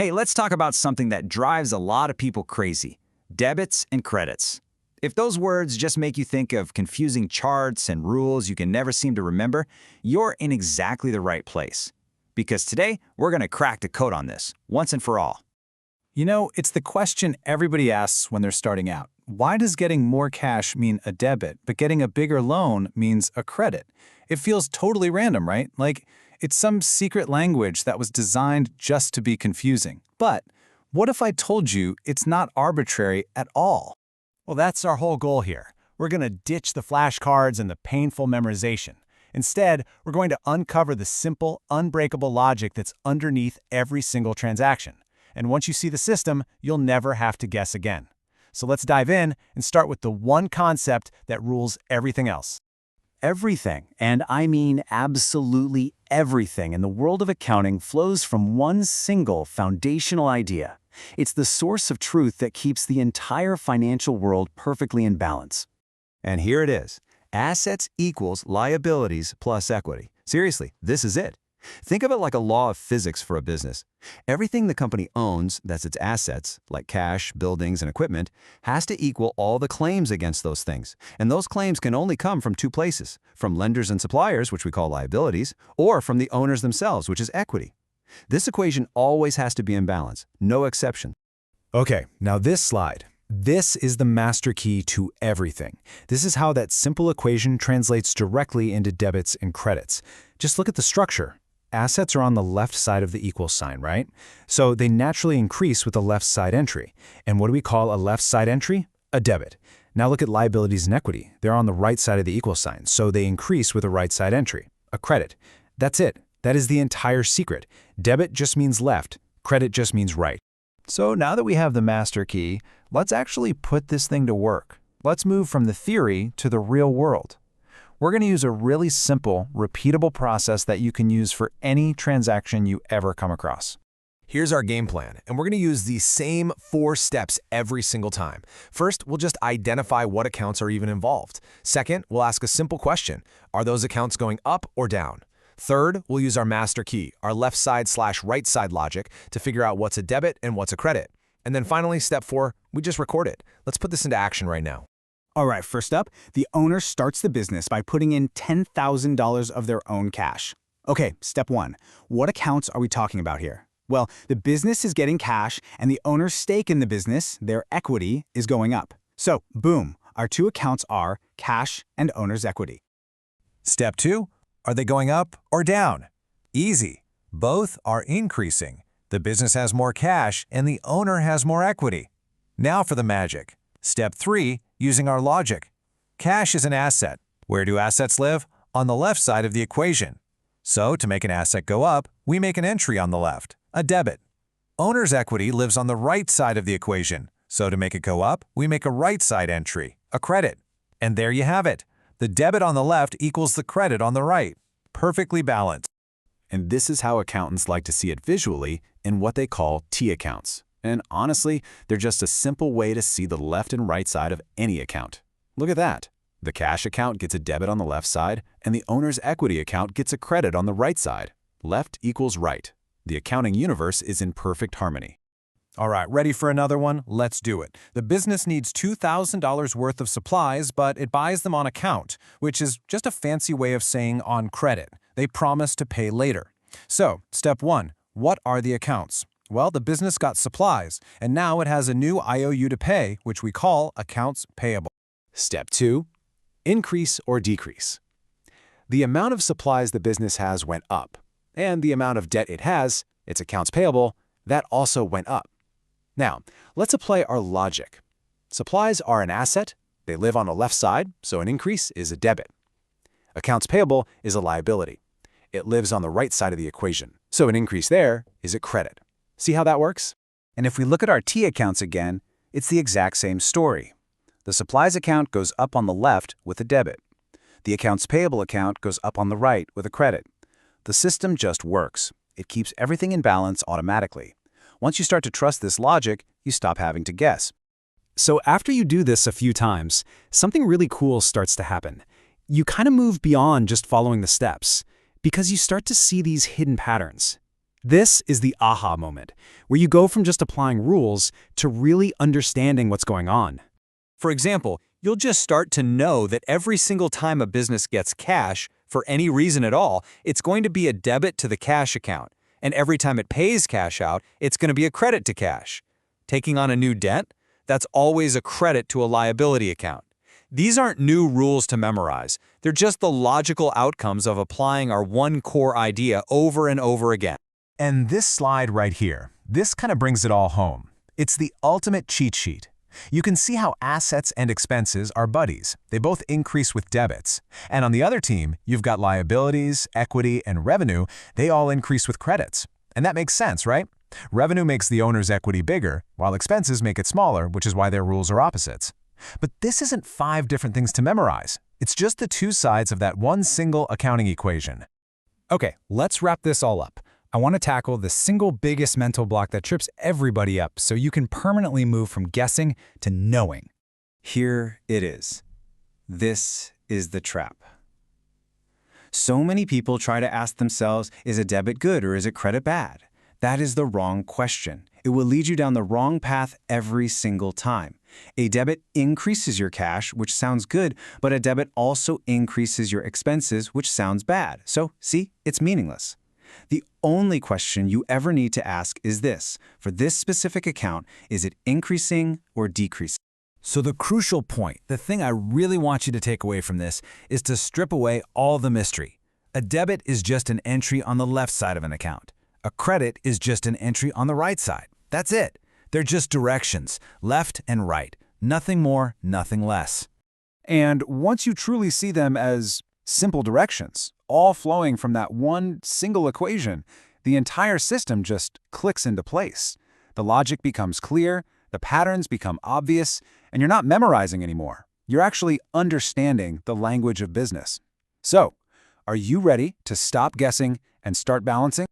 Hey, let's talk about something that drives a lot of people crazy: debits and credits. If those words just make you think of confusing charts and rules you can never seem to remember, you're in exactly the right place. Because today, we're going to crack the code on this, once and for all. You know, it's the question everybody asks when they're starting out. Why does getting more cash mean a debit, but getting a bigger loan means a credit? It feels totally random, right? Like it's some secret language that was designed just to be confusing. But what if I told you it's not arbitrary at all? Well, that's our whole goal here. We're going to ditch the flashcards and the painful memorization. Instead, we're going to uncover the simple, unbreakable logic that's underneath every single transaction. And once you see the system, you'll never have to guess again. So let's dive in and start with the one concept that rules everything else. Everything, and I mean absolutely everything in the world of accounting flows from one single foundational idea. It's the source of truth that keeps the entire financial world perfectly in balance. And here it is. Assets equals liabilities plus equity. Seriously, this is it. Think of it like a law of physics for a business. Everything the company owns, that's its assets, like cash, buildings, and equipment, has to equal all the claims against those things. And those claims can only come from two places: from lenders and suppliers, which we call liabilities, or from the owners themselves, which is equity. This equation always has to be in balance, no exception. Okay, now this slide. This is the master key to everything. This is how that simple equation translates directly into debits and credits. Just look at the structure. Assets are on the left side of the equal sign, right? So they naturally increase with the left side entry. And what do we call a left side entry? A debit. Now look at liabilities and equity. They're on the right side of the equal sign, so they increase with a right side entry. A credit. That's it. That is the entire secret. Debit just means left. Credit just means right. So now that we have the master key, let's actually put this thing to work. Let's move from the theory to the real world. We're going to use a really simple, repeatable process that you can use for any transaction you ever come across. Here's our game plan, and we're going to use these same 4 steps every single time. First, we'll just identify what accounts are even involved. Second, we'll ask a simple question: are those accounts going up or down? Third, we'll use our master key, our left side / right side logic, to figure out what's a debit and what's a credit. And then finally, step 4, we just record it. Let's put this into action right now. All right, first up, the owner starts the business by putting in $10,000 of their own cash. Okay, step 1. What accounts are we talking about here? Well, the business is getting cash, and the owner's stake in the business, their equity, is going up. So, boom, our two accounts are cash and owner's equity. Step 2. Are they going up or down? Easy. Both are increasing. The business has more cash, and the owner has more equity. Now for the magic. Step 3, using our logic. Cash is an asset. Where do assets live? On the left side of the equation. So to make an asset go up, we make an entry on the left, a debit. Owner's equity lives on the right side of the equation. So to make it go up, we make a right side entry, a credit. And there you have it. The debit on the left equals the credit on the right. Perfectly balanced. And this is how accountants like to see it visually in what they call T accounts. And honestly, they're just a simple way to see the left and right side of any account. Look at that. The cash account gets a debit on the left side, and the owner's equity account gets a credit on the right side. Left equals right. The accounting universe is in perfect harmony. All right, ready for another one? Let's do it. The business needs $2,000 worth of supplies, but it buys them on account, which is just a fancy way of saying on credit. They promise to pay later. So, step 1, what are the accounts? Well, the business got supplies, and now it has a new IOU to pay, which we call accounts payable. Step 2, increase or decrease. The amount of supplies the business has went up, and the amount of debt it has, its accounts payable, that also went up. Now, let's apply our logic. Supplies are an asset. They live on the left side, so an increase is a debit. Accounts payable is a liability. It lives on the right side of the equation, so an increase there is a credit. See how that works? And if we look at our T accounts again, it's the exact same story. The supplies account goes up on the left with a debit. The accounts payable account goes up on the right with a credit. The system just works. It keeps everything in balance automatically. Once you start to trust this logic, you stop having to guess. So after you do this a few times, something really cool starts to happen. You kind of move beyond just following the steps, because you start to see these hidden patterns. This is the aha moment, where you go from just applying rules to really understanding what's going on. For example, you'll just start to know that every single time a business gets cash, for any reason at all, it's going to be a debit to the cash account. And every time it pays cash out, it's going to be a credit to cash. Taking on a new debt? That's always a credit to a liability account. These aren't new rules to memorize. They're just the logical outcomes of applying our one core idea over and over again. And this slide right here, this kind of brings it all home. It's the ultimate cheat sheet. You can see how assets and expenses are buddies. They both increase with debits. And on the other team, you've got liabilities, equity, and revenue. They all increase with credits. And that makes sense, right? Revenue makes the owner's equity bigger, while expenses make it smaller, which is why their rules are opposites. But this isn't 5 different things to memorize. It's just the 2 sides of that one single accounting equation. Okay, let's wrap this all up. I want to tackle the single biggest mental block that trips everybody up so you can permanently move from guessing to knowing. Here it is. This is the trap. So many people try to ask themselves, is a debit good or is it credit bad? That is the wrong question. It will lead you down the wrong path every single time. A debit increases your cash, which sounds good, but a debit also increases your expenses, which sounds bad. So, see, it's meaningless. The only question you ever need to ask is this. For this specific account, is it increasing or decreasing? So the crucial point, the thing I really want you to take away from this, is to strip away all the mystery. A debit is just an entry on the left side of an account. A credit is just an entry on the right side. That's it. They're just directions, left and right. Nothing more, nothing less. And once you truly see them as simple directions, all flowing from that one single equation, the entire system just clicks into place. The logic becomes clear, the patterns become obvious, and you're not memorizing anymore. You're actually understanding the language of business. So, are you ready to stop guessing and start balancing?